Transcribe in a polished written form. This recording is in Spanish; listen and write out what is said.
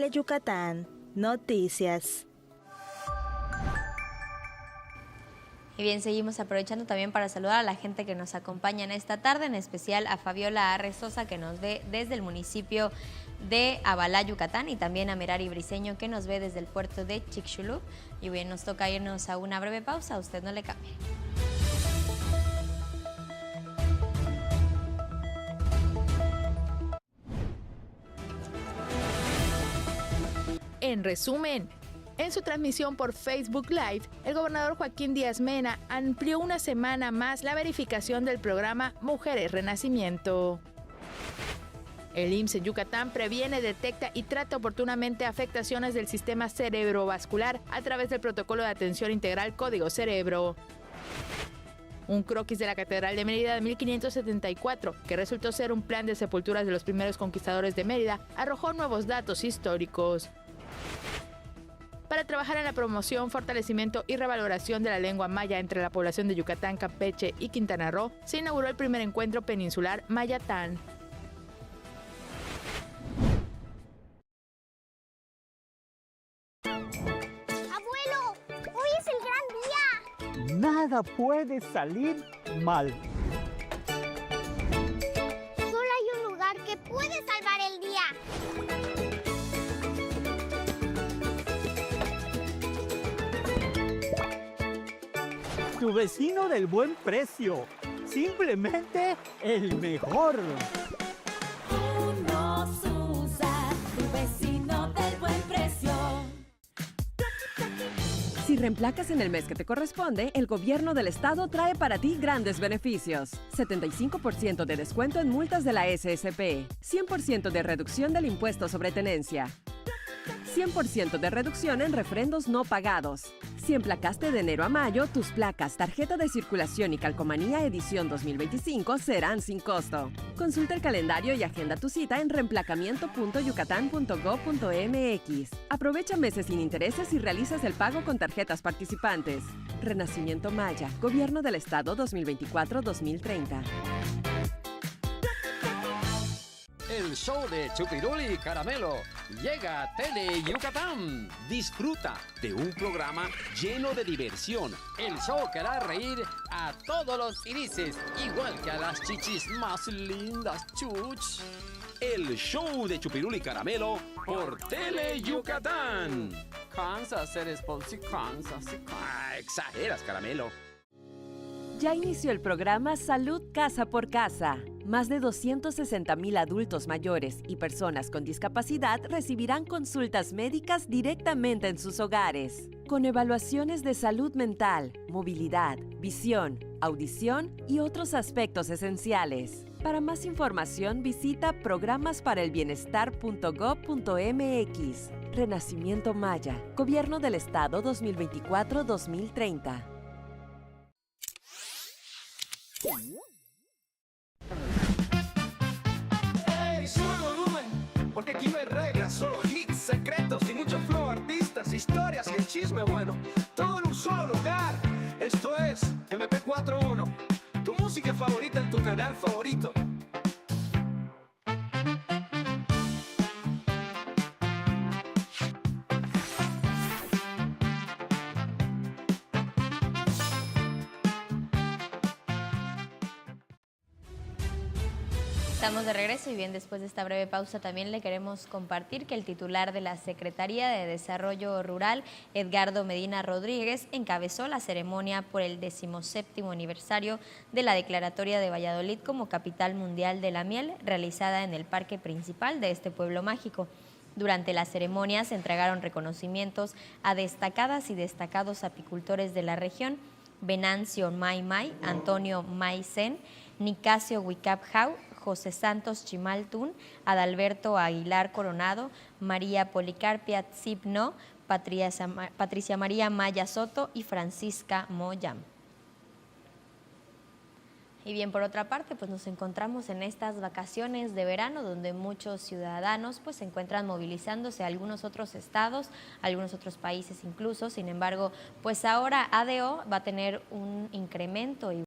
Yucatán Noticias. Y bien, seguimos aprovechando también para saludar a la gente que nos acompaña en esta tarde, en especial a Fabiola Arrezosa, que nos ve desde el municipio de Abalá, Yucatán, y también a Merari Briceño, que nos ve desde el puerto de Chicxulub. Y bien, nos toca irnos a una breve pausa, usted no le cambie. En resumen, en su transmisión por Facebook Live, el gobernador Joaquín Díaz Mena amplió una semana más la verificación del programa Mujeres Renacimiento. El IMSS en Yucatán previene, detecta y trata oportunamente afectaciones del sistema cerebrovascular a través del protocolo de atención integral Código Cerebro. Un croquis de la Catedral de Mérida de 1574, que resultó ser un plan de sepulturas de los primeros conquistadores de Mérida, arrojó nuevos datos históricos. Para trabajar en la promoción, fortalecimiento y revaloración de la lengua maya entre la población de Yucatán, Campeche y Quintana Roo, se inauguró el primer encuentro peninsular Mayatán. ¡Abuelo! ¡Hoy es el gran día! Nada puede salir mal. Solo hay un lugar que puede salvar el día. Tu vecino del buen precio. Simplemente el mejor. Unos usa tu vecino del buen precio. Si reemplacas en el mes que te corresponde, el gobierno del estado trae para ti grandes beneficios. 75% de descuento en multas de la SSP, 100% de reducción del impuesto sobre tenencia, 100% de reducción en refrendos no pagados. Si emplacaste de enero a mayo, tus placas, tarjeta de circulación y calcomanía edición 2025 serán sin costo. Consulta el calendario y agenda tu cita en reemplacamiento.yucatán.gov.mx. Aprovecha meses sin intereses y realizas el pago con tarjetas participantes. Renacimiento Maya, Gobierno del Estado 2024-2030. El show de Chupiruli Caramelo llega a Tele Yucatán. Disfruta de un programa lleno de diversión. El show que hará reír a todos los irises, igual que a las chichis más lindas, chuch. El show de Chupiruli Caramelo por Tele Yucatán. Kansas, eres Ponzi, Kansas. Exageras, Caramelo. Ya inició el programa Salud Casa por Casa. Más de 260,000 adultos mayores y personas con discapacidad recibirán consultas médicas directamente en sus hogares, con evaluaciones de salud mental, movilidad, visión, audición y otros aspectos esenciales. Para más información visita programasparaelbienestar.gov.mx. Renacimiento Maya, Gobierno del Estado 2024-2030. Hey, sube el volumen, porque aquí no hay reglas, solo hits, secretos y mucho flow, artistas, historias y el chisme bueno, todo en un solo lugar. Esto es MP41, tu música favorita en tu canal favorito. Estamos de regreso y bien, después de esta breve pausa también le queremos compartir que el titular de la Secretaría de Desarrollo Rural, Edgardo Medina Rodríguez, encabezó la ceremonia por el 17º aniversario de la declaratoria de Valladolid como Capital Mundial de la Miel, realizada en el parque principal de este pueblo mágico. Durante la ceremonia se entregaron reconocimientos a destacadas y destacados apicultores de la región: Venancio Maymay, Antonio Maysen, Nicasio Huicapjau, José Santos Chimaltún, Adalberto Aguilar Coronado, María Policarpia Tzipno, Patricia María Maya Soto y Francisca Moyam. Y bien, por otra parte, pues nos encontramos en estas vacaciones de verano donde muchos ciudadanos pues se encuentran movilizándose a algunos otros estados, a algunos otros países incluso. Sin embargo, pues ahora ADO va a tener un incremento y